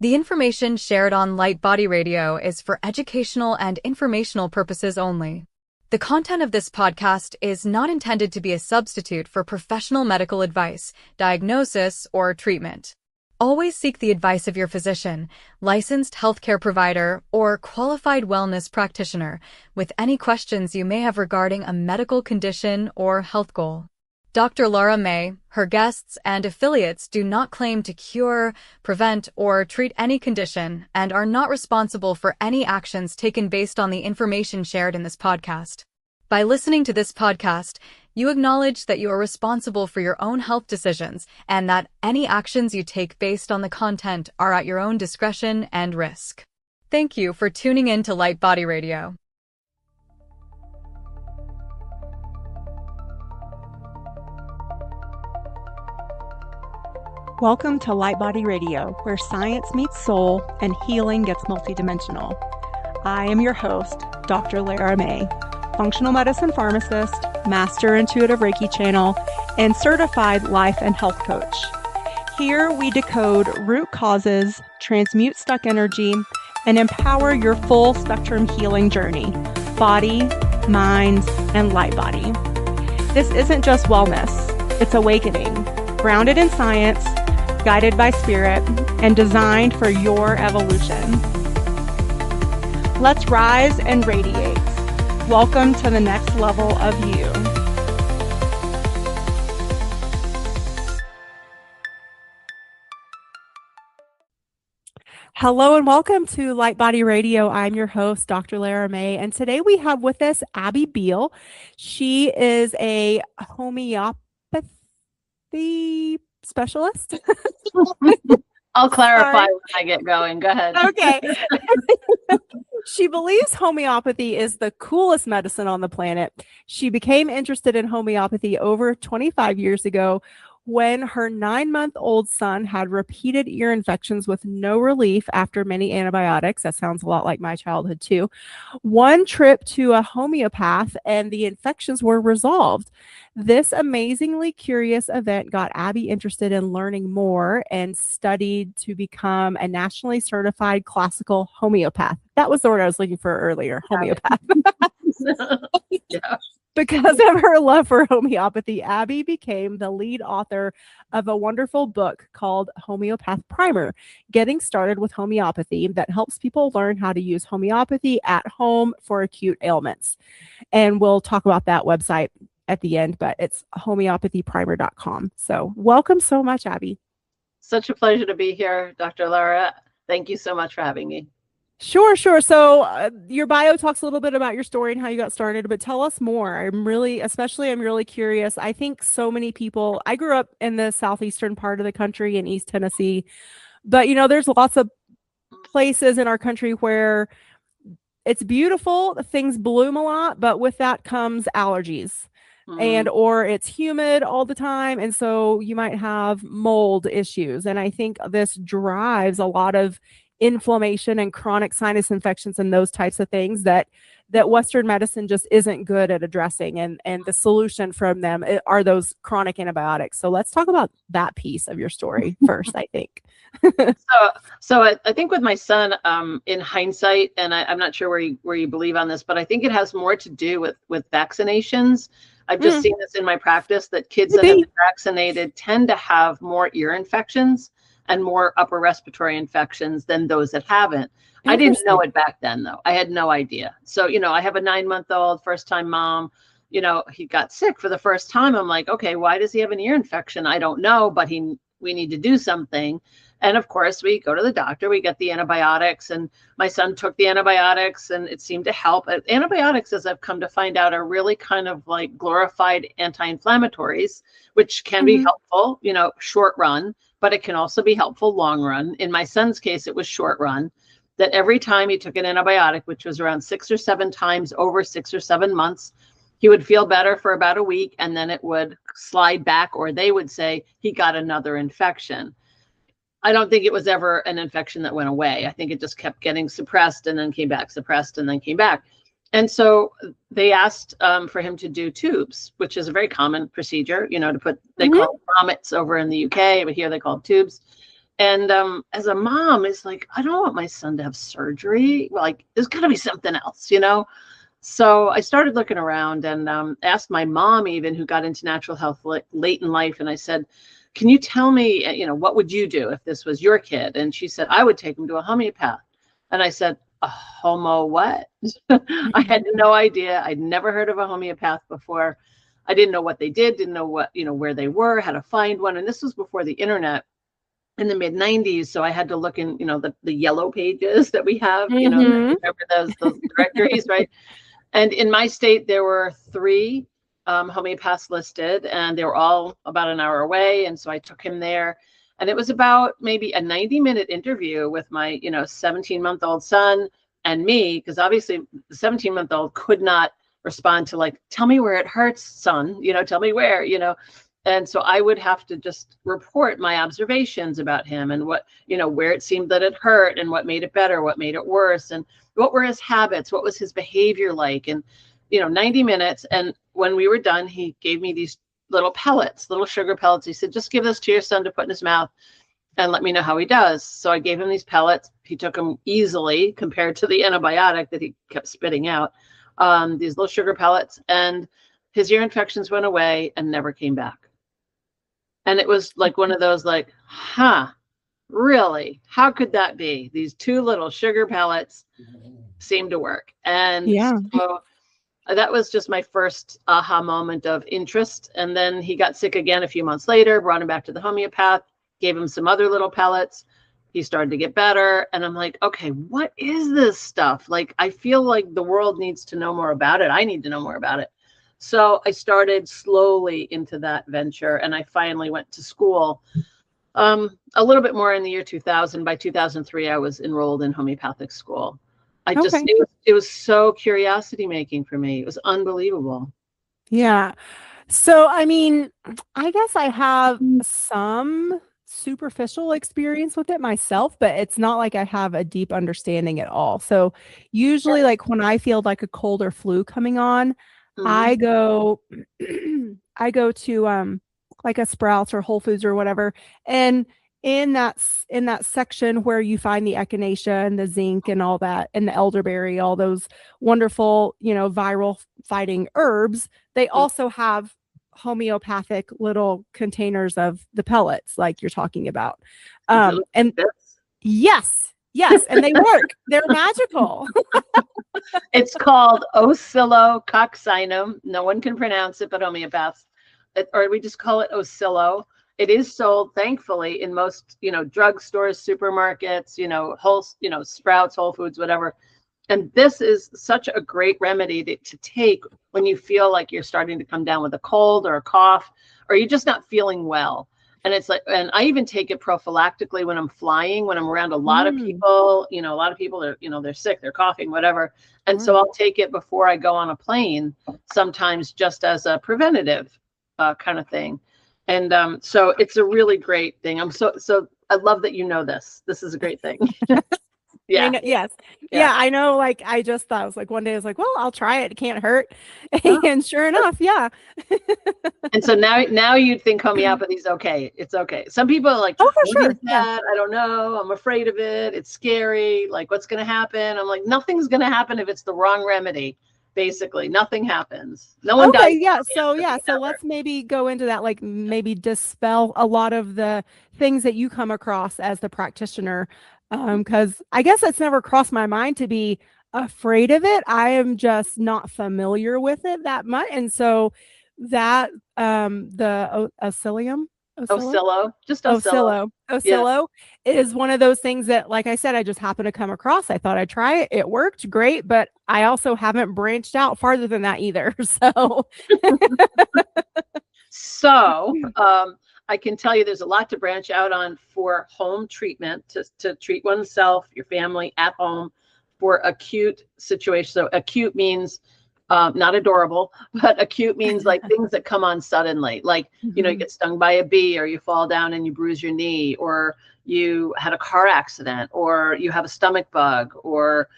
The information shared on Light Body Radio is for educational and informational purposes only. The content of this podcast is not intended to be a substitute for professional medical advice, diagnosis, or treatment. Always seek the advice of your physician, licensed healthcare provider, or qualified wellness practitioner with any questions you may have regarding a medical condition or health goal. Dr. Lara May, her guests, and affiliates do not claim to cure, prevent, or treat any condition and are not responsible for any actions taken based on the information shared in this podcast. By listening to this podcast, you acknowledge that you are responsible for your own health decisions and that any actions you take based on the content are at your own discretion and risk. Thank you for tuning in to Light Body Radio. Welcome to Light Body Radio, where science meets soul and healing gets multidimensional. I am your host, Dr. Lara May, functional medicine pharmacist, master intuitive Reiki channel, and certified life and health coach. Here we decode root causes, transmute stuck energy, and empower your full spectrum healing journey, body, mind, and light body. This isn't just wellness, it's awakening, grounded in science, guided by spirit, and designed for your evolution. Let's rise and radiate. Welcome to the next level of you. Hello and welcome to Light Body Radio. I'm your host, Dr. Lara May, and today we have with us Abby Beale. She is a homeopathy specialist. I'll clarify when I get going. Go ahead. Okay. She believes homeopathy is the coolest medicine on the planet. She became interested in homeopathy over 25 years ago when her 9-month-old son had repeated ear infections with no relief after many antibiotics. That sounds a lot like my childhood too. One trip to a homeopath and the infections were resolved. This amazingly curious event got Abby interested in learning more and studied to become a nationally certified classical homeopath. That was the word I was looking for earlier, homeopath. Yeah. Because of her love for homeopathy, Abby became the lead author of a wonderful book called Homeopath Primer, Getting Started with Homeopathy, that helps people learn how to use homeopathy at home for acute ailments. And we'll talk about that website at the end, but it's homeopathyprimer.com. So welcome so much, Abby. Such a pleasure to be here, Dr. Lara. Thank you so much for having me. Sure. So your bio talks a little bit about your story and how you got started, but tell us more. I'm really curious. I think so many people, I grew up in the southeastern part of the country in East Tennessee, but there's lots of places in our country where it's beautiful, things bloom a lot, but with that comes allergies. And or it's humid all the time, and so you might have mold issues. And I think this drives a lot of inflammation and chronic sinus infections and those types of things that Western medicine just isn't good at addressing. And the solution from them are those chronic antibiotics. So let's talk about that piece of your story first, I think. So I think with my son, in hindsight, and I'm not sure where you believe on this, but I think it has more to do with vaccinations. I've just seen this in my practice that kids that have been vaccinated tend to have more ear infections and more upper respiratory infections than those that haven't. I didn't know it back then, though. I had no idea. So, I have a 9-month-old first-time mom. He got sick for the first time. I'm like, okay, why does he have an ear infection? I don't know, but we need to do something. And of course, we go to the doctor, we get the antibiotics, and my son took the antibiotics and it seemed to help. Antibiotics, as I've come to find out, are really kind of like glorified anti-inflammatories, which can be helpful, short run, but it can also be helpful long run. In my son's case, it was short run, that every time he took an antibiotic, which was around 6 or 7 times over 6 or 7 months, he would feel better for about a week, and then it would slide back, or they would say he got another infection. I don't think it was ever an infection that went away. I think it just kept getting suppressed and then came back, suppressed and then came back. And so they asked for him to do tubes, which is a very common procedure, to put, they call them grommets over in the UK, but here they call them tubes. And as a mom, it's like, I don't want my son to have surgery. Like, there's got to be something else, you know? So I started looking around and asked my mom, even, who got into natural health late in life. And I said, can you tell me, you know, what would you do if this was your kid? And she said, I would take him to a homeopath. And I said, a homo what? I had no idea. I'd never heard of a homeopath before. I didn't know what they did, didn't know what, you know, where they were, how to find one. And this was before the internet in the mid 90s. So I had to look in, you know, the yellow pages that we have, you know, remember those directories, right? And in my state, there were 3 homeopaths listed, and they were all about an hour away. And so I took him there. And it was about maybe a 90-minute interview with my, you know, 17-month-old son and me, because obviously the 17-month-old could not respond to, like, tell me where it hurts, son, you know, tell me where, you know. And so I would have to just report my observations about him and what, you know, where it seemed that it hurt and what made it better, what made it worse, and what were his habits, what was his behavior like, and, you know, 90 minutes. And when we were done, he gave me these little pellets, little sugar pellets. He said, just give this to your son to put in his mouth and let me know how he does. So I gave him these pellets. He took them easily compared to the antibiotic that he kept spitting out, these little sugar pellets, and his ear infections went away and never came back. And it was like one of those, like, huh, really? How could that be? These 2 little sugar pellets seem to work. And so that was just my first aha moment of interest. And then he got sick again a few months later, brought him back to the homeopath, gave him some other little pellets. He started to get better. And I'm like, okay, what is this stuff? Like, I feel like the world needs to know more about it. I need to know more about it. So I started slowly into that venture, and I finally went to school a little bit more in the year 2000. By 2003, I was enrolled in homeopathic school. It was so curiosity making for me. It was unbelievable. Yeah. So, I mean, I guess I have some superficial experience with it myself, but it's not like I have a deep understanding at all. So usually, like, when I feel like a cold or flu coming on, I go I go to like a Sprouts or Whole Foods or whatever, and in that section where you find the echinacea and the zinc and all that, and the elderberry, all those wonderful, you know, viral fighting herbs, they also have homeopathic little containers of the pellets like you're talking about. And yes, and they work. They're magical. It's called oscillococcinum. No one can pronounce it but homeopaths, or we just call it oscillo. It is sold, thankfully, in most, you know, drugstores, supermarkets, you know, Sprouts, Whole Foods, whatever. And this is such a great remedy to take when you feel like you're starting to come down with a cold or a cough, or you're just not feeling well. And it's like, and I even take it prophylactically when I'm flying, when I'm around a lot of people, you know, a lot of people are, you know, they're sick, they're coughing, whatever. And so I'll take it before I go on a plane, sometimes just as a preventative kind of thing. And so it's a really great thing. So I love that you know this. This is a great thing. Yeah. Yeah. I know. Like, I just thought, I was like, one day I was like, well, I'll try it. It can't hurt. And sure enough, yeah. And so now you'd think homeopathy is okay. It's okay. Some people are like, oh, for sure. I don't know. I'm afraid of it. It's scary. Like, what's going to happen? I'm like, nothing's going to happen if it's the wrong remedy. Basically, nothing happens. No one dies. Yeah. So let's maybe go into that, like, maybe dispel a lot of the things that you come across as the practitioner. Because I guess it's never crossed my mind to be afraid of it. I am just not familiar with it that much. And so that the oscillo is one of those things that, like I said, I just happened to come across. I thought I'd try it. It worked great, but I also haven't branched out farther than that either. So I can tell you there's a lot to branch out on for home treatment, to treat oneself, your family at home for acute situations. So acute means not adorable, but acute means like things that come on suddenly, like, you know, you get stung by a bee, or you fall down and you bruise your knee, or you had a car accident, or you have a stomach bug, or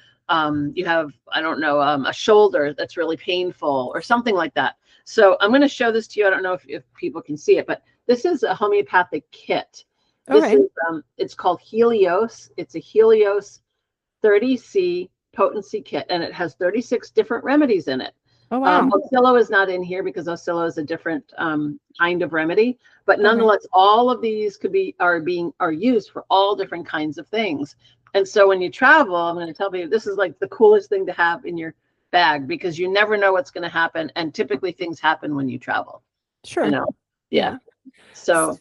you have, I don't know, a shoulder that's really painful or something like that. So I'm going to show this to you. I don't know if people can see it, but this is a homeopathic kit. This Okay. is it's called Helios. It's a Helios 30C potency kit, and it has 36 different remedies in it. Oh, wow. Oscillo is not in here because Oscillo is a different kind of remedy, but Okay. nonetheless, all of these are used for all different kinds of things. And so when you travel, I'm going to tell you, this is like the coolest thing to have in your bag, because you never know what's going to happen, and typically things happen when you travel. Sure. You know, yeah. So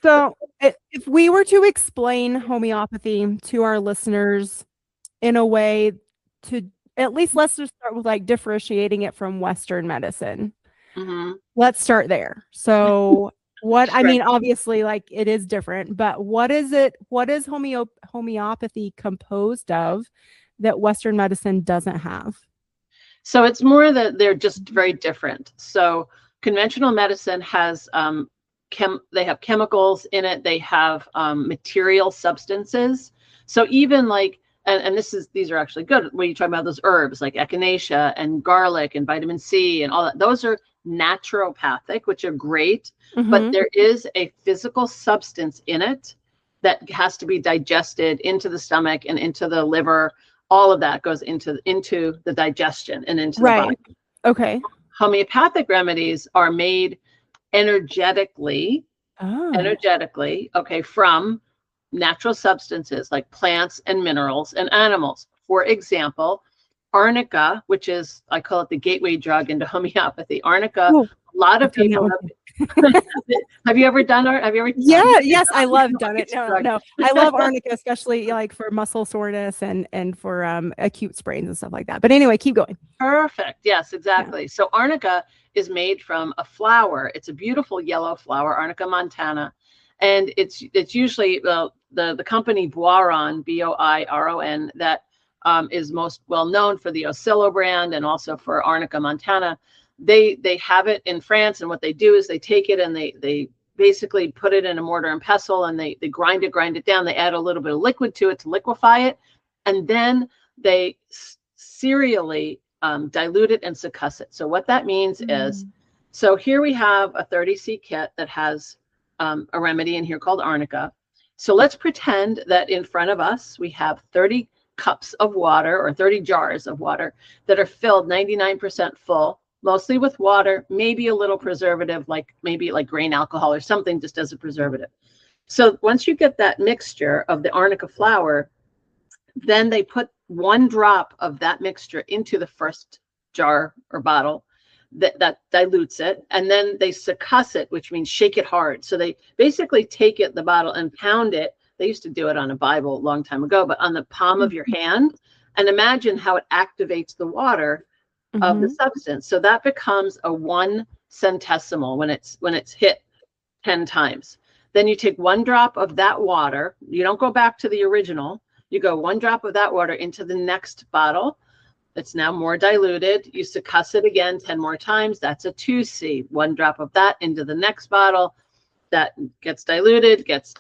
If we were to explain homeopathy to our listeners in a way to, at least let's just start with like differentiating it from Western medicine. Let's start there. So what, I mean, obviously like it is different, but what is homeopathy composed of that Western medicine doesn't have? So it's more that they're just very different. So conventional medicine has they have chemicals in it. They have material substances. So even like, and these are actually good when you talk about those herbs like echinacea and garlic and vitamin C and all that. Those are naturopathic, which are great, but there is a physical substance in it that has to be digested into the stomach and into the liver. All of that goes into the digestion and into the body. Okay. Homeopathic remedies are made energetically, okay, from natural substances like plants and minerals and animals. For example, arnica, which is, I call it the gateway drug into homeopathy. Arnica, a lot of people have you ever done it? Have you ever? Yes, I love done it. No, I love arnica, especially like for muscle soreness and for acute sprains and stuff like that. But anyway, keep going. Perfect. Yes, exactly. Yeah. So arnica is made from a flower. It's a beautiful yellow flower, Arnica montana, and it's usually the company Boiron, Boiron, that is most well known for the Oscillo brand and also for Arnica montana. They have it in France, and what they do is they take it and they basically put it in a mortar and pestle, and they grind it down. They add a little bit of liquid to it to liquefy it, and then they serially dilute it and succuss it. So what that means is, so here we have a 30C kit that has a remedy in here called arnica. So let's pretend that in front of us we have 30 cups of water or 30 jars of water that are filled 99% full, mostly with water, maybe a little preservative, maybe like grain alcohol or something just as a preservative. So once you get that mixture of the arnica flower, then they put 1 drop of that mixture into the first jar or bottle that dilutes it, and then they succuss it, which means shake it hard. So they basically take the bottle and pound it. They used to do it on a Bible a long time ago, but on the palm of your hand, and imagine how it activates the water of the substance. So that becomes a 1 centesimal when it's hit 10 times. Then you take 1 drop of that water. You don't go back to the original. You go 1 drop of that water into the next bottle. It's now more diluted. You succuss it again 10 more times. That's a 2C. 1 drop of that into the next bottle. That gets diluted, gets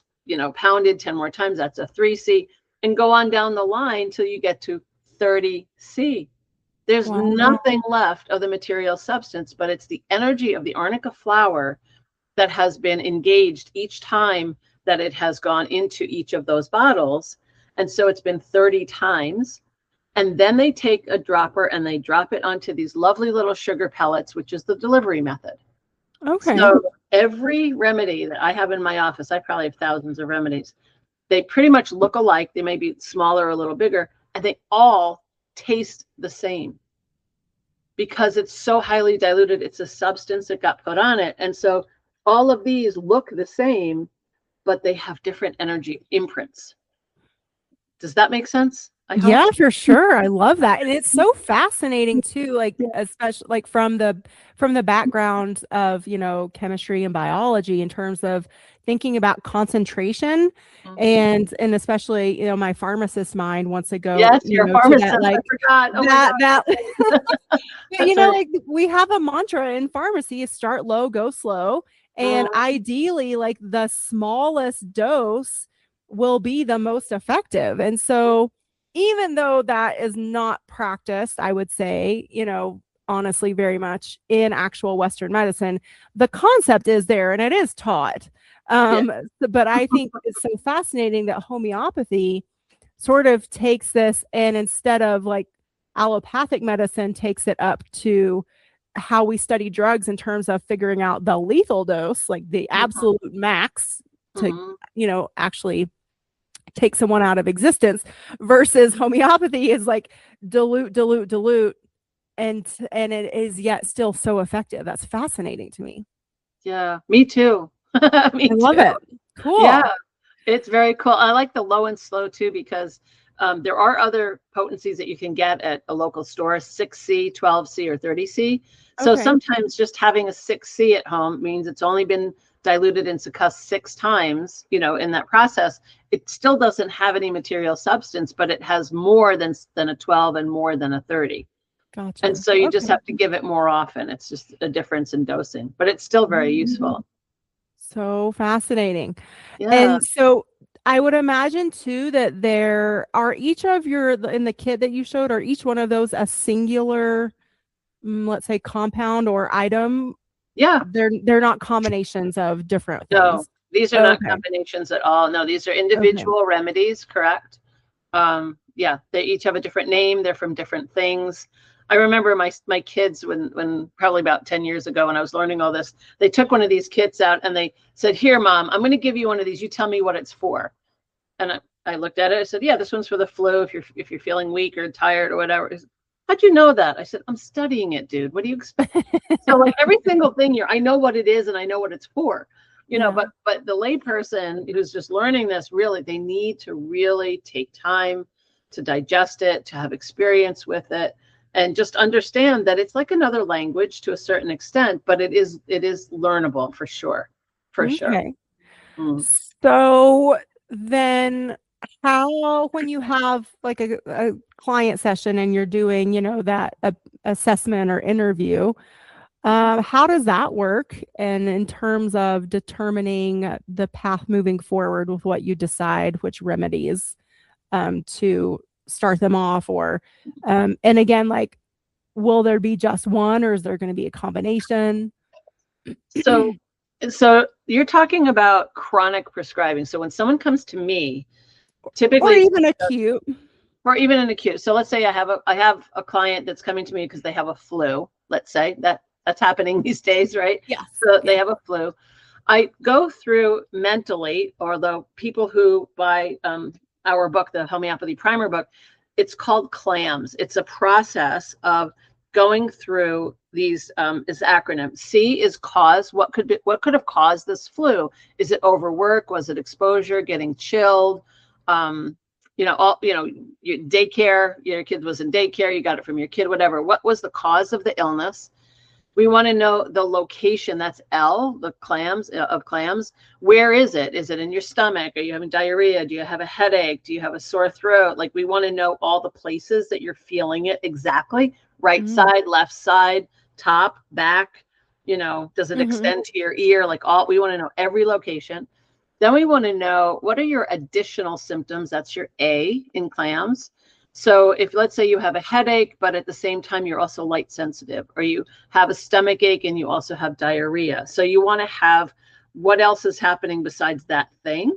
pounded 10 more times. That's a 3C. And go on down the line till you get to 30C. There's nothing left of the material substance, but it's the energy of the arnica flower that has been engaged each time that it has gone into each of those bottles. And so it's been 30 times. And then they take a dropper and they drop it onto these lovely little sugar pellets, which is the delivery method. Okay. So every remedy that I have in my office, I probably have thousands of remedies. They pretty much look alike. They may be smaller or a little bigger, and they all taste the same because it's so highly diluted. It's a substance that got put on it. And so all of these look the same, but they have different energy imprints. Does that make sense? Yeah, for sure. I love that. And it's so fascinating too, like especially like from the background of, chemistry and biology in terms of thinking about concentration and especially, my pharmacist mind wants to go. Yes, your pharmacist. That, like, I forgot. Like we have a mantra in pharmacy is start low, go slow. And ideally, like the smallest dose will be the most effective. And so even though that is not practiced, I would say, honestly, very much in actual Western medicine, the concept is there and it is taught. But I think it's so fascinating that homeopathy sort of takes this, and instead of like allopathic medicine, takes it up to how we study drugs in terms of figuring out the lethal dose, like the absolute max to, actually take someone out of existence, versus homeopathy is like dilute, and it is yet still so effective. That's fascinating to me. Yeah, me too. Me I love too. it. Cool. Yeah, it's very cool. I like the low and slow too, because there are other potencies that you can get at a local store, 6C, 12C, or 30C. So Okay. sometimes just having a 6C at home means it's only been diluted and succussed 6 times, in that process. It still doesn't have any material substance, but it has more than a 12 and more than a 30. Gotcha. And so you just Okay. have to give it more often. It's just a difference in dosing, but it's still very useful. So fascinating. Yeah. And so I would imagine too that there are each of in the kit that you showed, are each one of those a singular, let's say, compound or item? Yeah. They're not combinations of different things. No, these are not combinations at all. No, these are individual remedies, correct? Yeah, they each have a different name. They're from different things. I remember my kids when probably about 10 years ago, when I was learning all this, they took one of these kits out and they said, "Here, Mom, I'm going to give you one of these. You tell me what it's for." And I looked at it. I said, "Yeah, this one's for the flu. If you're feeling weak or tired or whatever." He said, "How'd you know that?" I said, "I'm studying it, dude. What do you expect?" So like every single thing I know what it is and I know what it's for, but the layperson who's just learning this, really, they need to really take time to digest it, to have experience with it, and just understand that it's like another language to a certain extent, but it is learnable for sure. For sure. So then when you have like a client session and you're doing, that assessment or interview, how does that work? And in terms of determining the path moving forward with what you decide, which remedies to start them off, or and again, like, will there be just one, or is there going to be a combination? So you're talking about chronic prescribing. So when someone comes to me, typically, or even acute. Or even an acute. So let's say I have a client that's coming to me because they have a flu. Let's say that's happening these days, right? Yes. So they have a flu. I go through mentally, or the people who buy our book, the Homeopathy Primer book, it's called CLAMS. It's a process of going through these, this acronym. C is cause. What could have caused this flu? Is it overwork? Was it exposure? Getting chilled? Your daycare, your kid was in daycare, you got it from your kid, whatever. What was the cause of the illness? We want to know the location. That's L, the clams of clams. Where is it? Is it in your stomach? Are you having diarrhea? Do you have a headache? Do you have a sore throat? Like, we want to know all the places that you're feeling it exactly. Right side, left side, top, back, does it extend to your ear? Like, we want to know every location. Then we want to know, what are your additional symptoms? That's your A in clams. So if, let's say, you have a headache, but at the same time you're also light sensitive, or you have a stomach ache and you also have diarrhea. So you want to have, what else is happening besides that thing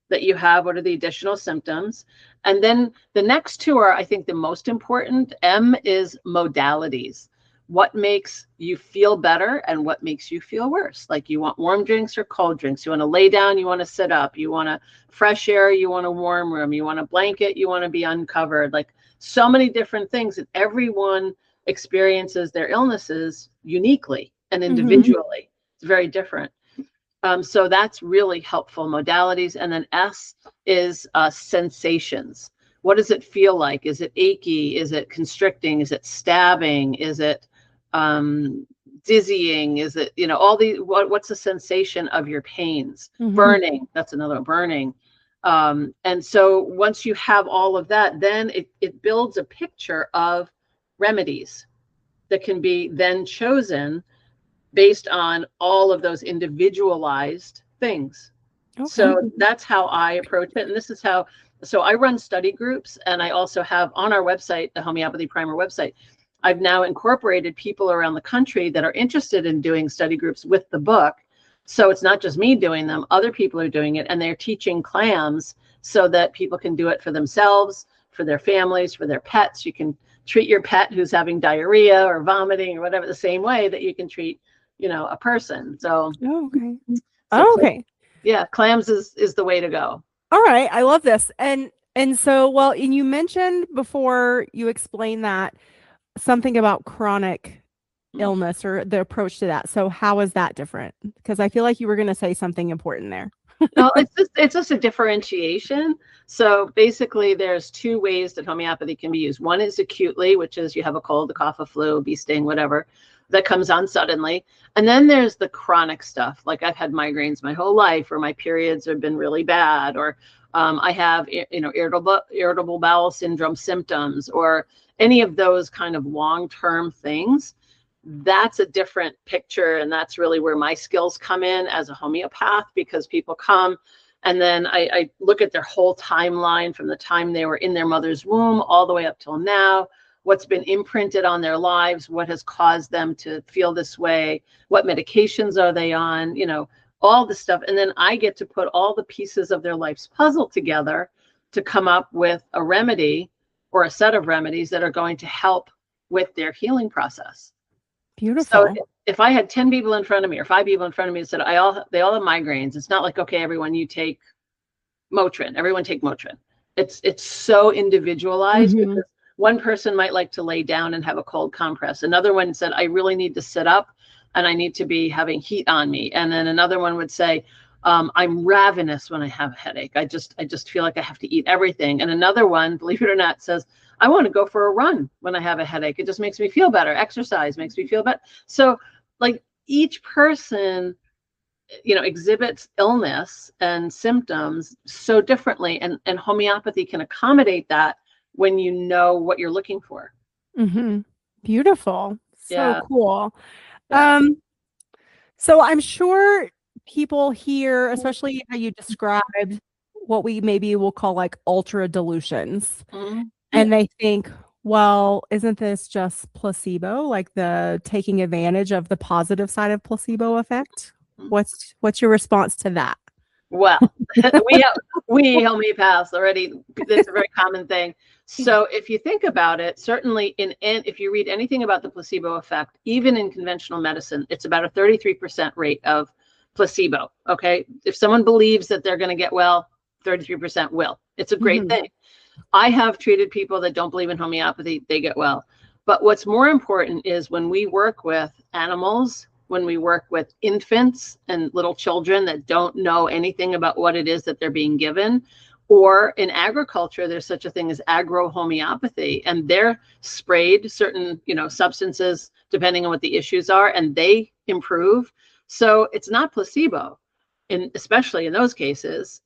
that you have? What are the additional symptoms? And then the next two are, I think, the most important. M is modalities. What makes you feel better and what makes you feel worse? Like, you want warm drinks or cold drinks? You want to lay down? You want to sit up? You want a fresh air? You want a warm room? You want a blanket? You want to be uncovered? Like, so many different things, and everyone experiences their illnesses uniquely and individually. It's very different. So that's really helpful, modalities. And then S is sensations. What does it feel like? Is it achy? Is it constricting? Is it stabbing? Is it dizzying? Is it, what's the sensation of your pains? Burning, that's another one, burning. And so once you have all of that, then it builds a picture of remedies that can be then chosen based on all of those individualized things. Okay. So that's how I approach it. And this is how, so I run study groups, and I also have on our website, the Homeopathy Primer website, I've now incorporated people around the country that are interested in doing study groups with the book So it's not just me doing them, other people are doing it, and they're teaching clams so that people can do it for themselves, for their families, for their pets. You can treat your pet who's having diarrhea or vomiting or whatever the same way that you can treat, a person. So, okay. so yeah, clams is the way to go. All right. I love this. And so, well, and you mentioned before you explained that something about chronic illness or the approach to that. So how is that different? Because I feel like you were going to say something important there. No, it's just a differentiation. So basically there's two ways that homeopathy can be used. One is acutely, which is you have a cold, a cough, a flu, a bee sting, whatever, that comes on suddenly. And then there's the chronic stuff. Like I've had migraines my whole life, or my periods have been really bad, or I have, irritable bowel syndrome symptoms, or any of those kind of long-term things. That's a different picture. And that's really where my skills come in as a homeopath, because people come and then I look at their whole timeline from the time they were in their mother's womb all the way up till now, what's been imprinted on their lives, what has caused them to feel this way, what medications are they on, all the stuff. And then I get to put all the pieces of their life's puzzle together to come up with a remedy or a set of remedies that are going to help with their healing process. Beautiful. So if I had 10 people in front of me or 5 people in front of me that said, they all have migraines, it's not like, okay, everyone, you take Motrin, everyone take Motrin. It's so individualized, because one person might like to lay down and have a cold compress. Another one said, I really need to sit up and I need to be having heat on me. And then another one would say, I'm ravenous when I have a headache. I just feel like I have to eat everything. And another one, believe it or not, says, I want to go for a run when I have a headache. It just makes me feel better. Exercise makes me feel better. So like each person, exhibits illness and symptoms so differently. And homeopathy can accommodate that when you know what you're looking for. Beautiful. So cool. Yeah. So I'm sure people here, especially how you described what we maybe will call like ultra dilutions, and they think, well, isn't this just placebo, like the taking advantage of the positive side of placebo effect? What's your response to that? Well, we homeopaths already, it's a very common thing. So if you think about it, certainly if you read anything about the placebo effect, even in conventional medicine, it's about a 33% rate of placebo. Okay. If someone believes that they're going to get well, 33% will. It's a great thing. I have treated people that don't believe in homeopathy, they get well. But what's more important is when we work with animals, when we work with infants and little children that don't know anything about what it is that they're being given, or in agriculture, there's such a thing as agro-homeopathy, and they're sprayed certain, substances depending on what the issues are, and they improve. So it's not placebo, especially in those cases.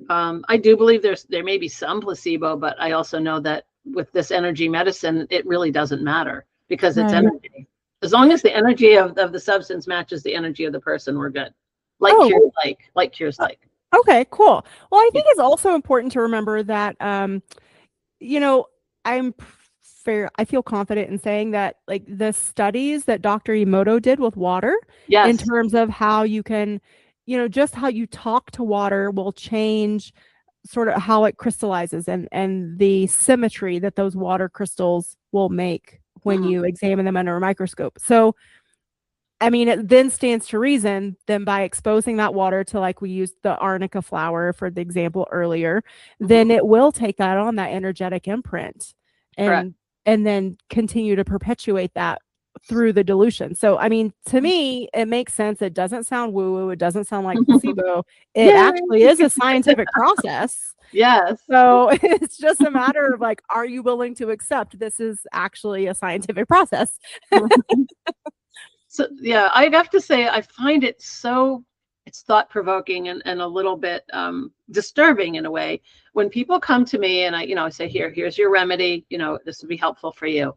I do believe there may be some placebo, but I also know that with this energy medicine, it really doesn't matter, because it's energy. As long as the energy of the substance matches the energy of the person, we're good. Like cures like. Okay, cool. Well, I think it's also important to remember that, I feel confident in saying that, like, the studies that Dr. Emoto did with water, in terms of how you can, just how you talk to water will change sort of how it crystallizes and the symmetry that those water crystals will make when you examine them under a microscope. So, I mean, it then stands to reason then by exposing that water to, like we used the arnica flower for the example earlier, then it will take that on, that energetic imprint, and then continue to perpetuate that through the dilution. So, I mean, to me, it makes sense. It doesn't sound woo-woo. It doesn't sound like placebo. It actually is a scientific process. Yes. So it's just a matter of, like, are you willing to accept this is actually a scientific process? So, yeah, I'd have to say I find it it's thought-provoking and a little bit disturbing in a way when people come to me and I say, here's your remedy, this would be helpful for you.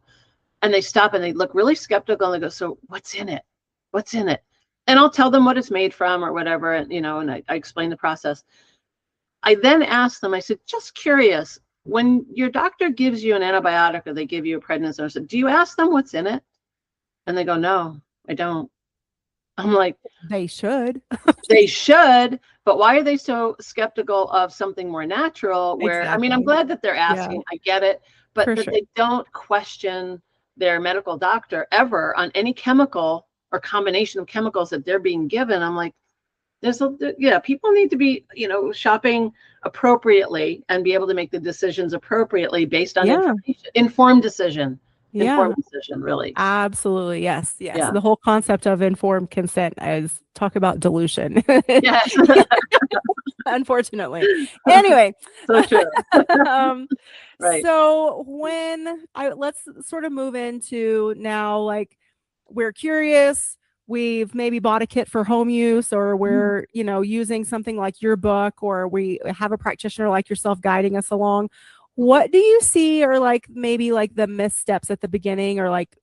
And they stop and they look really skeptical and they go, so what's in it? What's in it? And I'll tell them what it's made from or whatever. And, and I explain the process. I then ask them, I said, just curious, when your doctor gives you an antibiotic or they give you a prednisone, I said, do you ask them what's in it? And they go, no, I don't. I'm like, They should. they should, but why are they so skeptical of something more natural where, I mean, I'm Exactly. glad that they're Yeah, asking, I get it, but for that sure. they don't question their medical doctor ever on any chemical or combination of chemicals that they're being given. I'm like, yeah, people need to be, shopping appropriately and be able to make the decisions appropriately based on Yeah. information, informed decision, Yeah. really. Absolutely. Yes. Yes. Yeah. The whole concept of informed consent is talk about dilution. Yes. Unfortunately. Anyway. So true. um, Right. so let's sort of move into now, like, we're curious, we've maybe bought a kit for home use, or we're, using something like your book, or we have a practitioner like yourself guiding us along. What do you see are like maybe like the missteps at the beginning, or like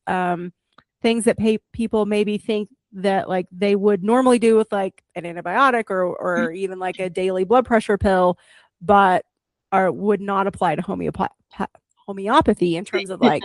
things that people maybe think that like they would normally do with like an antibiotic, or even like a daily blood pressure pill, but would not apply to homeopathy in terms of like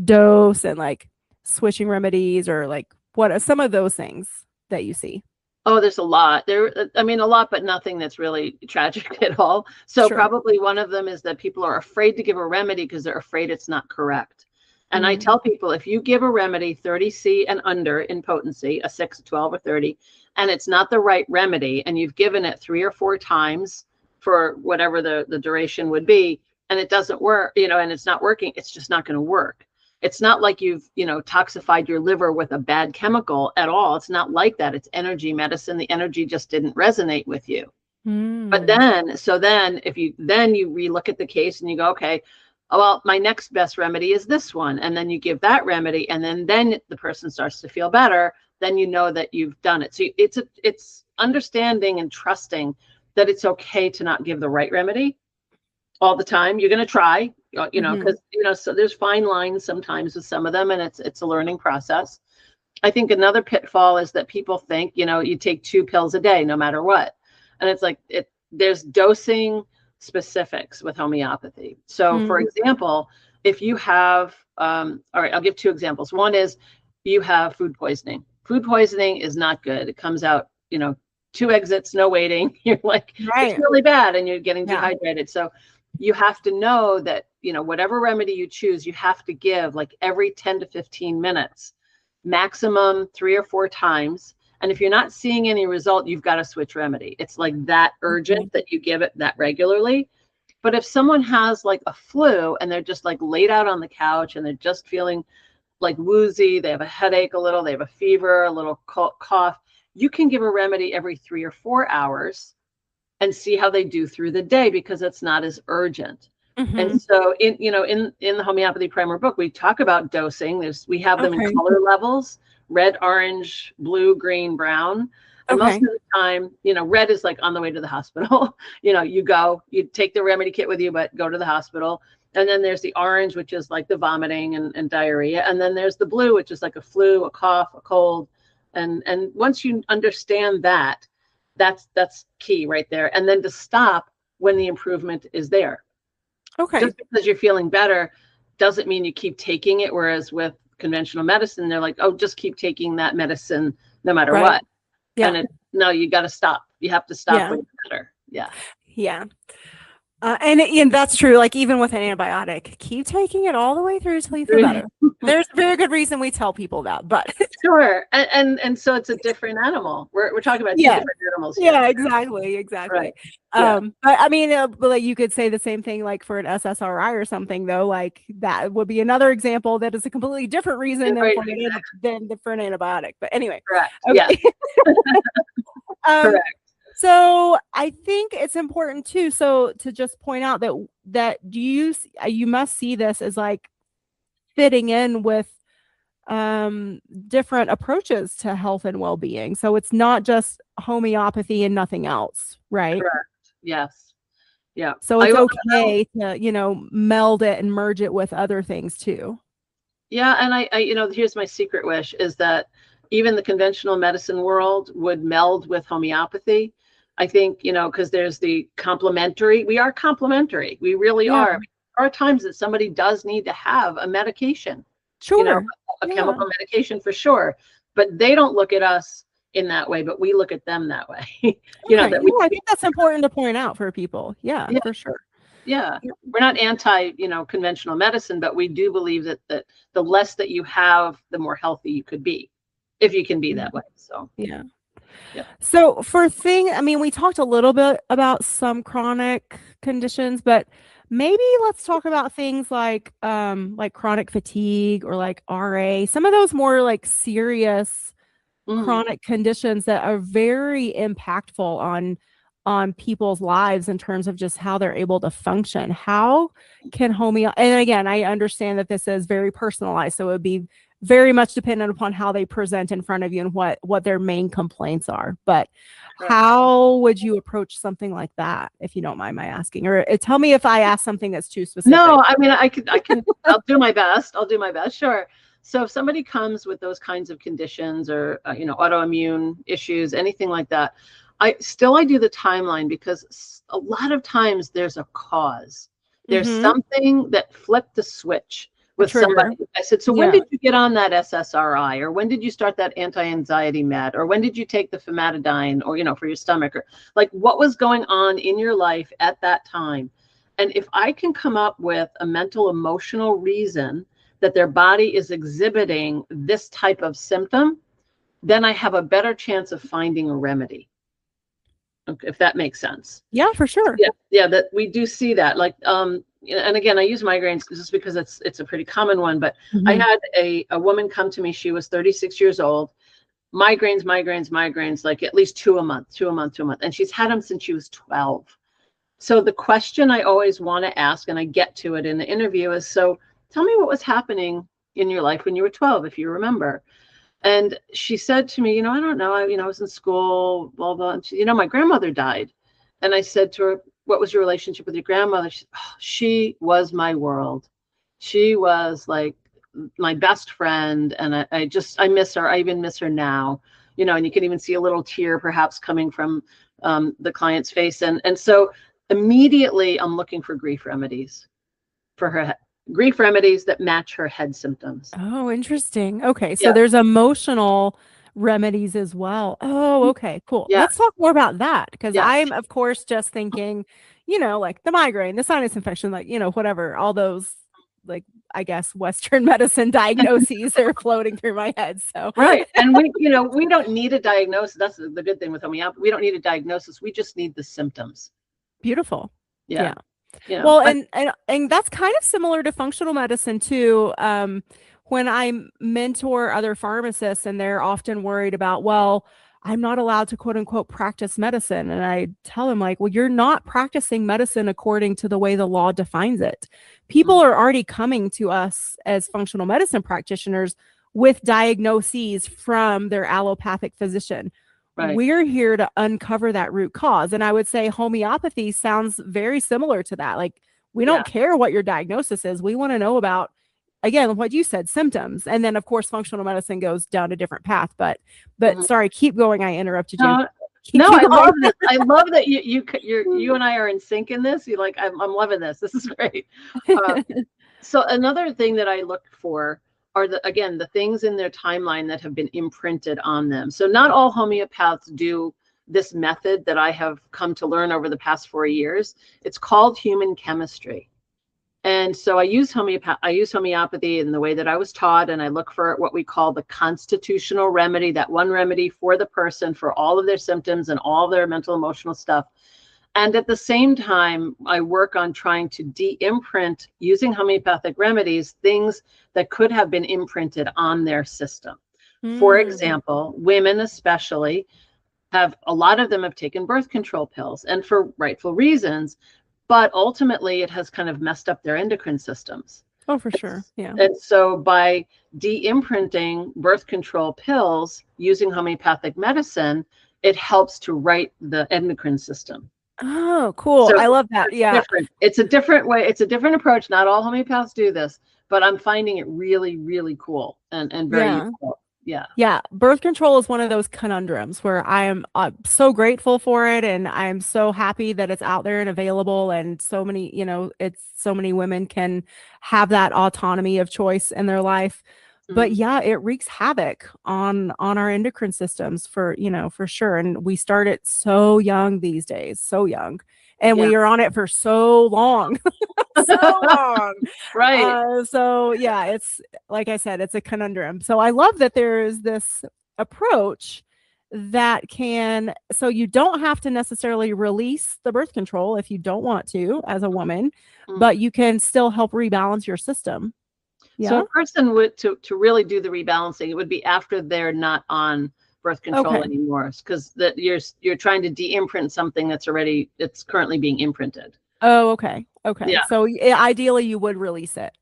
dose and like switching remedies, or like what are some of those things that you see? Oh, there's a lot there. I mean, a lot, but nothing that's really tragic at all. So Sure. probably one of them is that people are afraid to give a remedy because they're afraid it's not correct. And I Mm. tell people, if you give a remedy 30C and under in potency, a 6, 12, or 30, and it's not the right remedy, and you've given it 3 or 4 times for whatever the duration would be, and it doesn't work, and it's not working, it's just not going to work. It's not like you've, toxified your liver with a bad chemical at all. It's not like that. It's energy medicine. The energy just didn't resonate with you. But then if you relook at the case and you go, okay, well, my next best remedy is this one. And then you give that remedy, and then the person starts to feel better. Then you know that you've done it. So it's understanding and trusting that it's okay to not give the right remedy all the time. You're going to try, because, so there's fine lines sometimes with some of them, and it's a learning process. I think another pitfall is that people think, you take 2 pills a day, no matter what. And it's like, there's dosing specifics with homeopathy. So for example, if you have, all right, I'll give 2 examples. One is you have food poisoning. Food poisoning is not good. It comes out, 2 exits, no waiting. You're like, Right. it's really bad, and you're getting Yeah. dehydrated. So you have to know that, whatever remedy you choose, you have to give like every 10 to 15 minutes, maximum 3 or 4 times. And if you're not seeing any result, you've got to switch remedy. It's like that urgent that you give it that regularly. But if someone has like a flu and they're just like laid out on the couch and they're just feeling like woozy, they have a headache a little, they have a fever, a little cough, you can give a remedy every 3 or 4 hours and see how they do through the day, because it's not as urgent. And so in the homeopathy primer book, we talk about dosing. We have them in color levels: red, orange, blue, green, brown. And most of the time, red is like on the way to the hospital. You take the remedy kit with you, but go to the hospital. And then there's the orange, which is like the vomiting and diarrhea. And then there's the blue, which is like a flu, a cough, a cold. And once you understand that, that's key right there. And then to stop when the improvement is there. Okay. Just because you're feeling better doesn't mean you keep taking it. Whereas with conventional medicine, they're like, oh, just keep taking that medicine no matter what. Yeah. And no, you got to stop. You have to stop when you're better. Yeah. Yeah. And that's true. Like even with an antibiotic, keep taking it all the way through until you feel better. There's a very good reason we tell people that, but sure. And so it's a different animal. We're talking about 2 different animals here. Yeah, exactly. Right. But I mean, but like you could say the same thing like for an SSRI or something, though. Like that would be another example that is a completely different reason than for an antibiotic. But anyway, correct. Okay. Yeah. Correct. So I think it's important too. So to just point out that you must see this as like fitting in with different approaches to health and well-being. So it's not just homeopathy and nothing else, right? Correct. Yes. Yeah. So it's okay to, meld it and merge it with other things too. Yeah. And I here's my secret wish is that even the conventional medicine world would meld with homeopathy. I think, because there's the complementary. We are complementary. We really are. There are times that somebody does need to have a medication. Sure. A chemical medication for sure. But they don't look at us in that way, but we look at them that way. Okay. I think that's important to point out for people. Yeah, for sure. Yeah, we're not anti, conventional medicine, but we do believe that the less that you have, the more healthy you could be, if you can be that way. So yeah. Yeah. So we talked a little bit about some chronic conditions, but maybe let's talk about things like chronic fatigue or like RA, some of those more like serious chronic conditions that are very impactful on people's lives in terms of just how they're able to function. How can and again, I understand that this is very personalized, so it would be very much dependent upon how they present in front of you and what their main complaints are. But how would you approach something like that, if you don't mind my asking? Or tell me if I ask something that's too specific. No, I mean, I can, I'll do my best. Sure. So if somebody comes with those kinds of conditions or, autoimmune issues, anything like that, I do the timeline, because a lot of times there's a cause. There's something that flipped the switch with somebody. I said, so when did you get on that SSRI, or when did you start that anti-anxiety med, or when did you take the famotidine, or, for your stomach, or like what was going on in your life at that time? And if I can come up with a mental emotional reason that their body is exhibiting this type of symptom, then I have a better chance of finding a remedy. Okay, if that makes sense. Yeah, for sure. Yeah, that we do see that. Like, and again, I use migraines just because it's a pretty common one. But I had a woman come to me. She was 36 years old. Migraines, like at least two a month. And she's had them since she was 12. So the question I always want to ask, and I get to it in the interview, is, so tell me what was happening in your life when you were 12, if you remember. And she said to me, I don't know. I was in school, blah, blah. And she, my grandmother died. And I said to her, what was your relationship with your grandmother? She was my world. She was like my best friend. And I miss her. I even miss her now, and you can even see a little tear perhaps coming from the client's face. And so immediately I'm looking for grief remedies for her. Grief remedies that match her head symptoms. Oh, interesting. Okay. So there's emotional remedies as well. Oh, okay, cool. Let's talk more about that, because I'm, of course, just thinking, like the migraine, the sinus infection, like, whatever, all those, like, I guess, Western medicine diagnoses are floating through my head. So, right. And we don't need a diagnosis. That's the good thing with homeopathy. We don't need a diagnosis. We just need the symptoms. Beautiful. Yeah. Well, and that's kind of similar to functional medicine too. When I mentor other pharmacists, and they're often worried about, well, I'm not allowed to quote unquote practice medicine. And I tell them, like, well, you're not practicing medicine according to the way the law defines it. People are already coming to us as functional medicine practitioners with diagnoses from their allopathic physician. Right. We're here to uncover that root cause. And I would say homeopathy sounds very similar to that. Like, we don't care what your diagnosis is. We want to know about, again, what you said, symptoms. And then, of course, functional medicine goes down a different path. But sorry, keep going. I interrupted you. I love this. I love that you and I are in sync in this. You like, I'm loving this. This is great. So another thing that I look for are the things in their timeline that have been imprinted on them. So not all homeopaths do this method that I have come to learn over the past 4 years. It's called human chemistry. And so I use homeopathy in the way that I was taught, and I look for what we call the constitutional remedy, that one remedy for the person for all of their symptoms and all their mental, emotional stuff. And at the same time, I work on trying to de-imprint, using homeopathic remedies, things that could have been imprinted on their system. For example, women especially a lot of them have taken birth control pills, and for rightful reasons, but ultimately it has kind of messed up their endocrine systems. Oh, for sure. Yeah. And so by de-imprinting birth control pills using homeopathic medicine, it helps to right the endocrine system. Oh, cool. So I love that. Yeah. It's a different way. It's a different approach. Not all homeopaths do this, but I'm finding it really, really cool and very useful. Yeah. Birth control is one of those conundrums where I am so grateful for it. And I'm so happy that it's out there and available. And so many, so many women can have that autonomy of choice in their life. But yeah, it wreaks havoc on our endocrine systems for sure. And we start it so young these days, so young, and we are on it for so long. So long. Right. So yeah, it's like I said, it's a conundrum. So I love that there is this approach that so you don't have to necessarily release the birth control if you don't want to as a woman, but you can still help rebalance your system. Yeah. So a person would to really do the rebalancing, it would be after they're not on birth control anymore, because that you're trying to de-imprint something that's currently being imprinted. Oh, okay. Yeah. So ideally you would release it.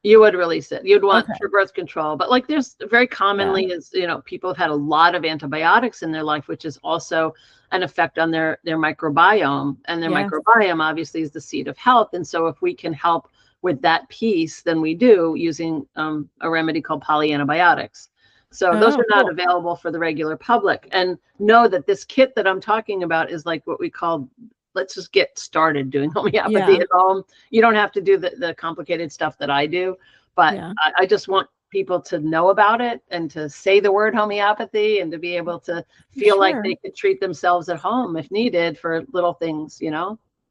You would release it. You'd want for birth control. But like there's very commonly is, people have had a lot of antibiotics in their life, which is also an effect on their microbiome. And their microbiome obviously is the seat of health. And so if we can help with that piece, then we do, using a remedy called polyantibiotics. So those are not available for the regular public. And know that this kit that I'm talking about is like what we call, let's just get started doing homeopathy at home. You don't have to do the complicated stuff that I do, but I just want people to know about it and to say the word homeopathy and to be able to feel like they could treat themselves at home if needed for little things,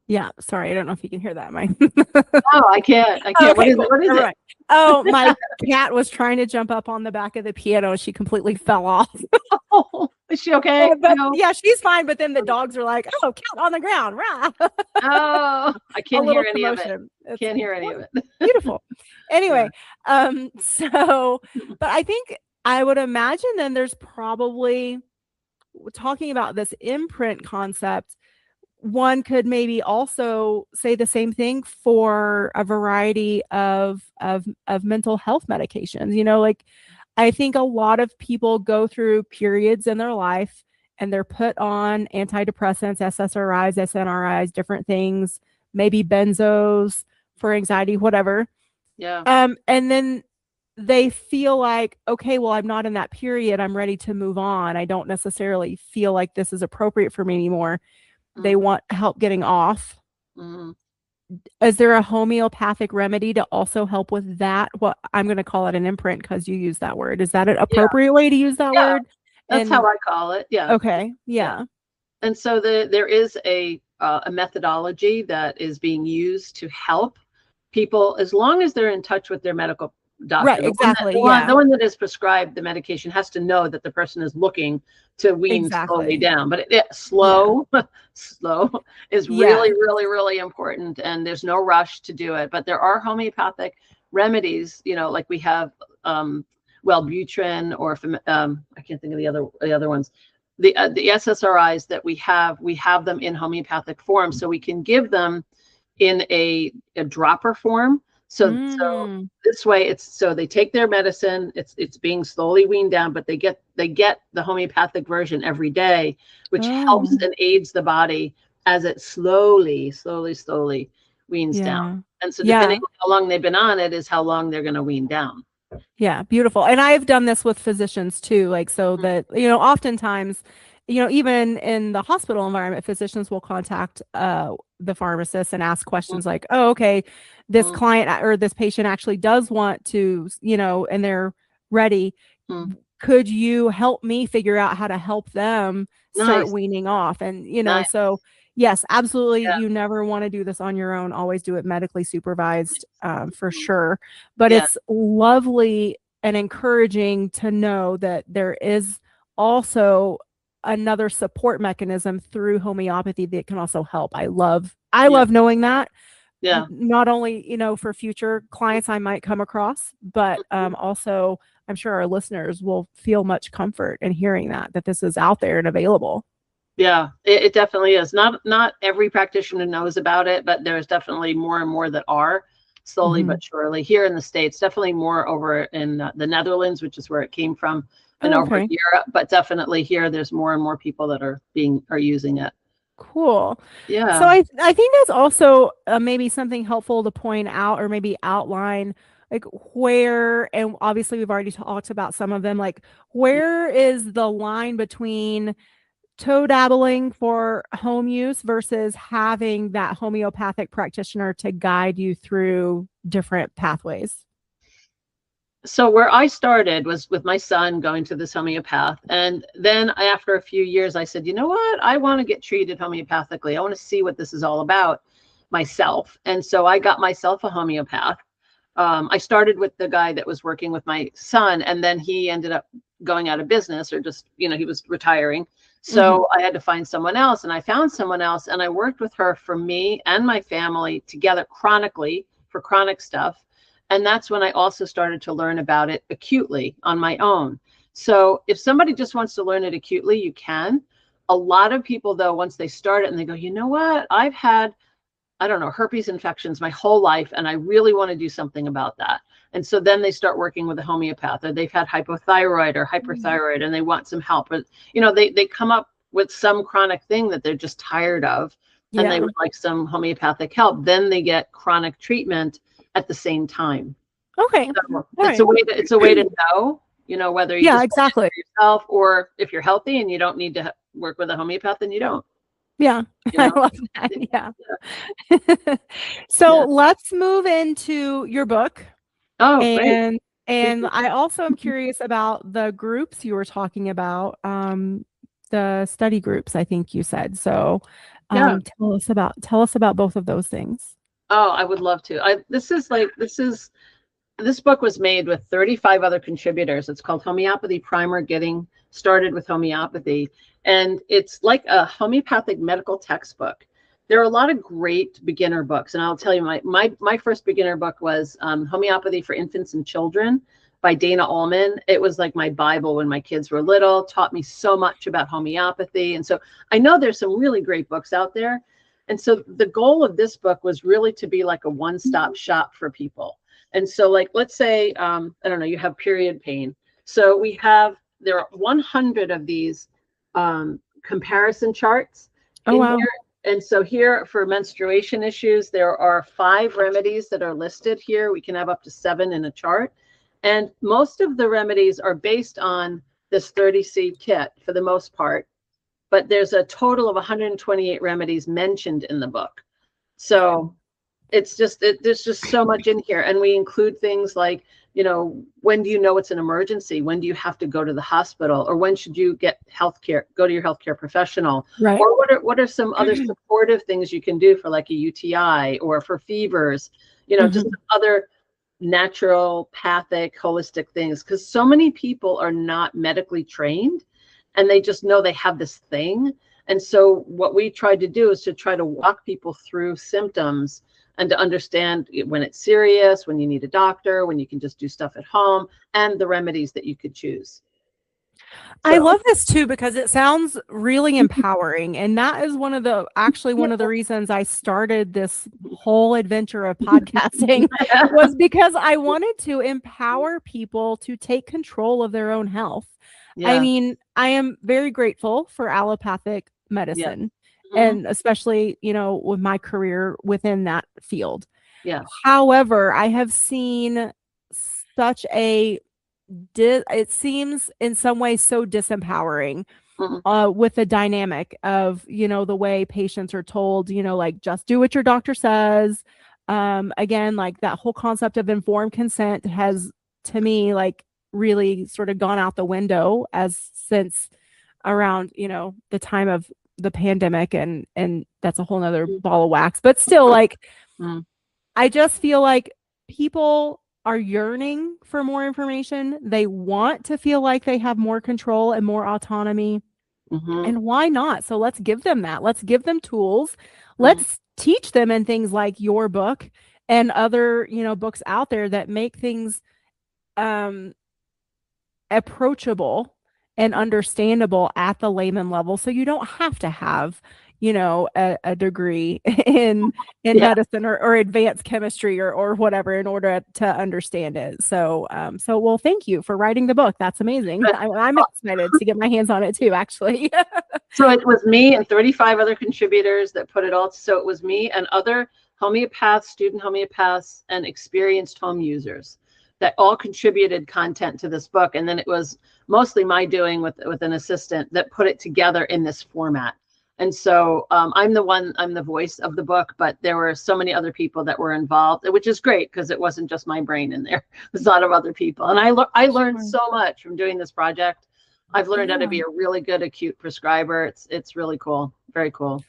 Yeah, sorry, I don't know if you can hear that, Mike. Oh, I can't. Okay, what is it? What is it? Right. Oh, my cat was trying to jump up on the back of the piano. She completely fell off. Oh, is she okay? Yeah, she's fine. But then the dogs are like, "Oh, cat on the ground!" Rah. Oh, I can't hear any of it. Can't hear any of it. Beautiful. Anyway, so, but I think I would imagine then there's probably, talking about this imprint concept, one could maybe also say the same thing for a variety of mental health medications. Like I think a lot of people go through periods in their life and they're put on antidepressants, SSRIs, SNRIs, different things, maybe benzos for anxiety, whatever. Yeah. And then they feel like, okay, well, I'm not in that period. I'm ready to move on. I don't necessarily feel like this is appropriate for me anymore. They want help getting off. Is there a homeopathic remedy to also help with that? What I'm going to call it an imprint because you use that word. Is that an appropriate way to use that word? That's how I call it. Yeah. Okay. Yeah. And so there is a methodology that is being used to help people as long as they're in touch with their medical doctor. Right, exactly. The one that is prescribed the medication has to know that the person is looking to wean slowly down. But slow is really, really, really important. And there's no rush to do it. But there are homeopathic remedies, like we have Wellbutrin, or I can't think of the other ones. The SSRIs that we have them in homeopathic form, so we can give them in a dropper form. So this way they take their medicine, it's being slowly weaned down, but they get the homeopathic version every day, which helps and aids the body as it slowly weans down. And so depending on how long they've been on it is how long they're going to wean down. Yeah, beautiful. And I've done this with physicians too, like so that, oftentimes, even in the hospital environment, physicians will contact the pharmacist and ask questions like, oh, okay, this client or this patient actually does want to, and they're ready. Could you help me figure out how to help them start weaning off? And, so yes, absolutely. You never want to do this on your own. Always do it medically supervised, for sure. But it's lovely and encouraging to know that there is also another support mechanism through homeopathy that can also help. I love knowing that. Yeah. Not only, for future clients I might come across, but also I'm sure our listeners will feel much comfort in hearing that this is out there and available. Yeah, it definitely is. Not every practitioner knows about it, but there's definitely more and more that are, slowly but surely. Here in the States, definitely more over in the Netherlands, which is where it came from, and over in Europe. But definitely here, there's more and more people that are using it. Cool. Yeah. So I think that's also maybe something helpful to point out or maybe outline, like where, and obviously we've already talked about some of them, like where is the line between toe dabbling for home use versus having that homeopathic practitioner to guide you through different pathways? So where I started was with my son going to this homeopath. And then after a few years, I said, you know what? I want to get treated homeopathically. I want to see what this is all about myself. And so I got myself a homeopath. I started with the guy that was working with my son, and then he ended up going out of business, or just, he was retiring. So I had to find someone else, and I found someone else, and I worked with her for me and my family together chronically for chronic stuff. And that's when I also started to learn about it acutely on my own. So if somebody just wants to learn it acutely, you can. A lot of people, though, once they start it and they go, you know what, I've had, I don't know, herpes infections my whole life, and I really want to do something about that. And so then they start working with a homeopath, or they've had hypothyroid or hyperthyroid and they want some help. Or, they come up with some chronic thing that they're just tired of, and they would like some homeopathic help. Then they get chronic treatment at the same time. Okay. So it's a way to know, whether you just exactly for yourself, or if you're healthy and you don't need to work with a homeopath, then you don't. Yeah, I love that. Yeah. So let's move into your book. Oh, great. And I also am curious about the groups you were talking about, the study groups, I think you said. So tell us about both of those things. Oh, I would love to. This book was made with 35 other contributors. It's called Homeopathy Primer, Getting Started with Homeopathy. And it's like a homeopathic medical textbook. There are a lot of great beginner books. And I'll tell you, my first beginner book was Homeopathy for Infants and Children by Dana Ullman. It was like my Bible when my kids were little, taught me so much about homeopathy. And so I know there's some really great books out there. And so the goal of this book was really to be like a one-stop shop for people. And so, like, let's say, I don't know, you have period pain. So there are 100 of these comparison charts in here. And so here for menstruation issues, there are 5 remedies that are listed here. We can have up to 7 in a chart. And most of the remedies are based on this 30-seed kit for the most part. But there's a total of 128 remedies mentioned in the book. So there's just so much in here. And we include things like, when do you know it's an emergency? When do you have to go to the hospital? Or when should you get healthcare, go to your healthcare professional? Right. Or what are some other supportive things you can do for like a UTI or for fevers, just other naturopathic, holistic things. Because so many people are not medically trained, and they just know they have this thing. And so what we tried to do is to try to walk people through symptoms and to understand when it's serious, when you need a doctor, when you can just do stuff at home, and the remedies that you could choose. I love this too, because it sounds really empowering. And that is one of the reasons I started this whole adventure of podcasting was because I wanted to empower people to take control of their own health. Yeah. I mean, I am very grateful for allopathic medicine. Yeah. And especially, with my career within that field. Yeah. However, I have seen such it seems in some ways so disempowering with the dynamic of, the way patients are told, like, just do what your doctor says. Again, like that whole concept of informed consent has, to me, like really sort of gone out the window since around, the time of the pandemic, and that's a whole nother ball of wax, but still, like, I just feel like people are yearning for more information. They want to feel like they have more control and more autonomy. And why not? So let's give them that. Let's give them tools. Let's teach them in things like your book and other, books out there that make things approachable and understandable at the layman level, so you don't have to have a degree in medicine or advanced chemistry or whatever in order to understand it. So well, thank you for writing the book. That's amazing. I'm excited to get my hands on it too, actually. So it was me and 35 other contributors that put it all. So it was me and other homeopaths, student homeopaths, and experienced home users that all contributed content to this book. And then it was mostly my doing with an assistant that put it together in this format. And so I'm the voice of the book, but there were so many other people that were involved, which is great because it wasn't just my brain in there. There's a lot of other people. And I learned so much from doing this project. I've learned how to be a really good acute prescriber. It's really cool. Very cool.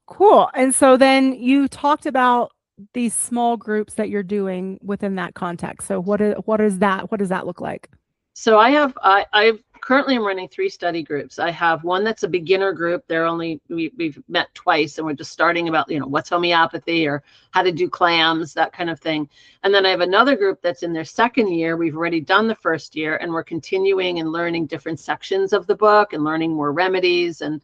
Cool. And so then you talked about these small groups that you're doing within that context. So what is that? What does that look like? So I currently am running 3 study groups. I have one that's a beginner group. We've met twice and we're just starting about, what's homeopathy or how to do clams, that kind of thing. And then I have another group that's in their second year. We've already done the first year and we're continuing and learning different sections of the book and learning more remedies. And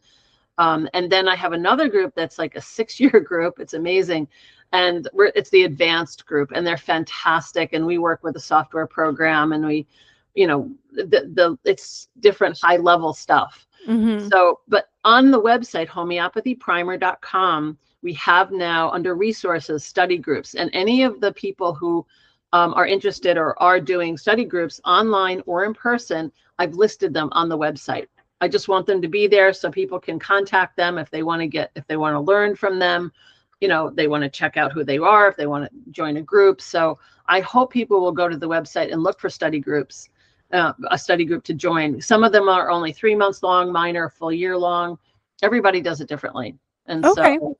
then I have another group that's like a 6-year group. It's amazing. And it's the advanced group and they're fantastic. And we work with a software program and we, it's different high level stuff. Mm-hmm. So, but on the website, homeopathyprimer.com, we have now under resources, study groups, and any of the people who are interested or are doing study groups online or in person, I've listed them on the website. I just want them to be there so people can contact them if they want to learn from them, they want to check out who they are, if they want to join a group. So I hope people will go to the website and look for study groups. A study group to join. Some of them are only 3 months long, mine are a full year long. Everybody does it differently. And so,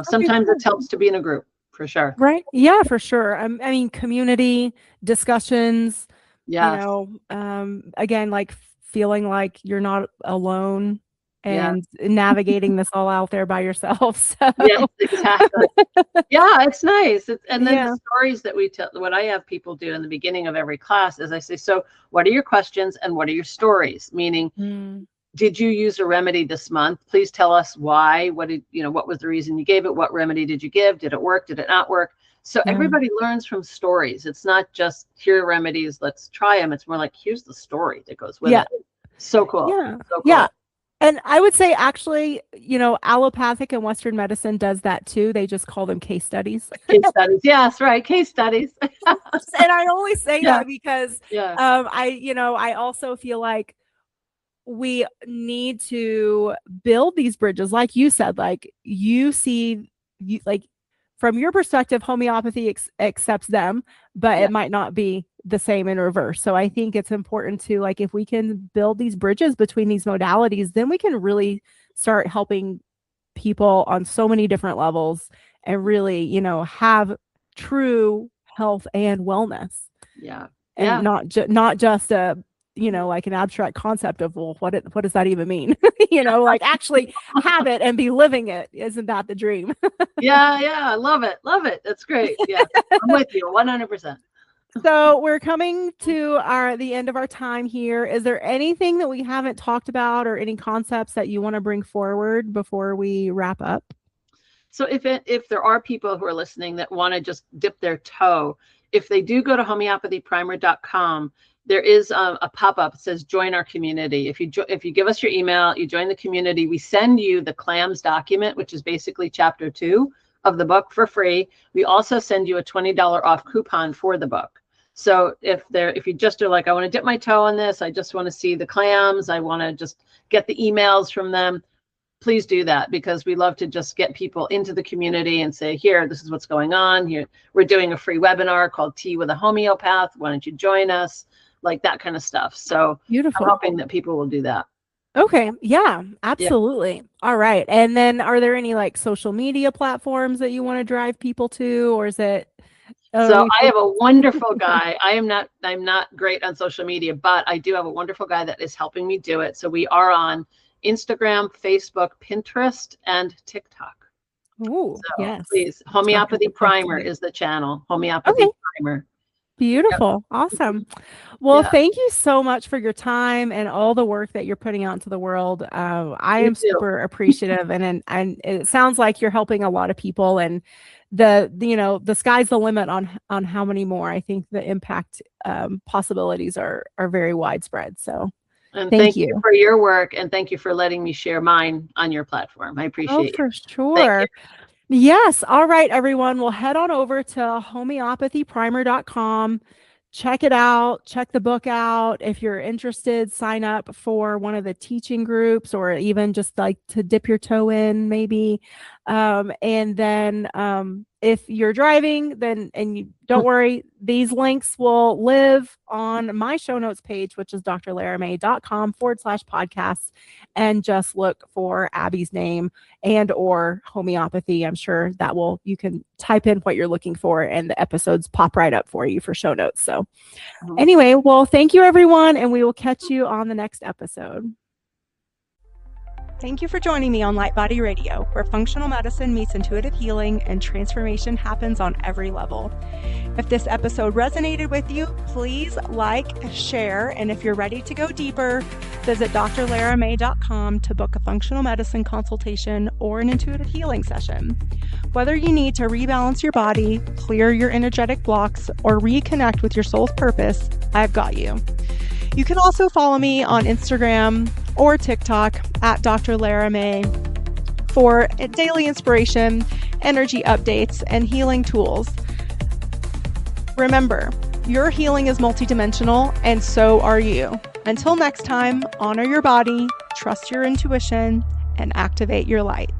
sometimes it helps to be in a group for sure. Right. Yeah, for sure. I mean, community discussions, again, like feeling like you're not alone and navigating this all out there by yourself. So. Yes, exactly. Yeah, it's nice. And then the stories that we tell, what I have people do in the beginning of every class is I say, so what are your questions and what are your stories? Meaning, did you use a remedy this month? Please tell us why. What was the reason you gave it? What remedy did you give? Did it work? Did it not work? So everybody learns from stories. It's not just here are remedies, let's try them. It's more like, here's the story that goes with it. So cool. Yeah. So cool. Yeah. And I would say actually, allopathic and Western medicine does that too. They just call them case studies. Case studies. Yes, right. Case studies. And I always say that because I also feel like we need to build these bridges. Like you said, like from your perspective, homeopathy accepts them, but it might not be the same in reverse. So I think it's important to, like, if we can build these bridges between these modalities, then we can really start helping people on so many different levels and really, have true health and wellness. Yeah. And not just a, like an abstract concept of, well, what does that even mean? Like actually have it and be living it. Isn't that the dream? Yeah. I love it. That's great. Yeah. I'm with you 100%. So we're coming to the end of our time here. Is there anything that we haven't talked about or any concepts that you want to bring forward before we wrap up? So if there are people who are listening that want to just dip their toe, if they do go to homeopathyprimer.com, there is a pop-up that says join our community. If you give us your email, you join the community, we send you the clams document, which is basically chapter 2 of the book for free. We also send you a $20 off coupon for the book. So if you just are like, I want to dip my toe in this, I just want to see the clams, I want to just get the emails from them, please do that, because we love to just get people into the community and say, here, this is what's going on. Here, we're doing a free webinar called Tea with a Homeopath. Why don't you join us? Like that kind of stuff. So beautiful. I'm hoping that people will do that. Okay. Yeah, absolutely. Yeah. All right. And then are there any like social media platforms that you want to drive people to, or is it? So I have a wonderful guy. I'm not great on social media, but I do have a wonderful guy that is helping me do it. So we are on Instagram, Facebook, Pinterest, and TikTok. Oh, so yes. Please, Homeopathy Primer is the channel. Homeopathy Primer. Beautiful. Yep. Awesome. Well, thank you so much for your time and all the work that you're putting out into the world. I am super appreciative, and it sounds like you're helping a lot of people, and the sky's the limit on how many more. I think the impact possibilities are very widespread. So and thank you for your work, and thank you for letting me share mine on your platform. I appreciate it. For sure. Yes. All right, everyone. We'll head on over to homeopathyprimer.com. check it out, check the book out. If you're interested, sign up for one of the teaching groups, or even just like to dip your toe in maybe. And then if you're driving, then, and you don't worry, these links will live on my show notes page, which is drlaramay.com/podcasts, and just look for Abby's name and or homeopathy. I'm sure that you can type in what you're looking for and the episodes pop right up for you for show notes. So anyway, well, thank you everyone, and we will catch you on the next episode. Thank you for joining me on Light Body Radio, where functional medicine meets intuitive healing and transformation happens on every level. If this episode resonated with you, please like, share, and if you're ready to go deeper, visit drlaramay.com to book a functional medicine consultation or an intuitive healing session. Whether you need to rebalance your body, clear your energetic blocks, or reconnect with your soul's purpose, I've got you. You can also follow me on Instagram or TikTok at Dr. Lara May for daily inspiration, energy updates, and healing tools. Remember, your healing is multidimensional, and so are you. Until next time, honor your body, trust your intuition, and activate your light.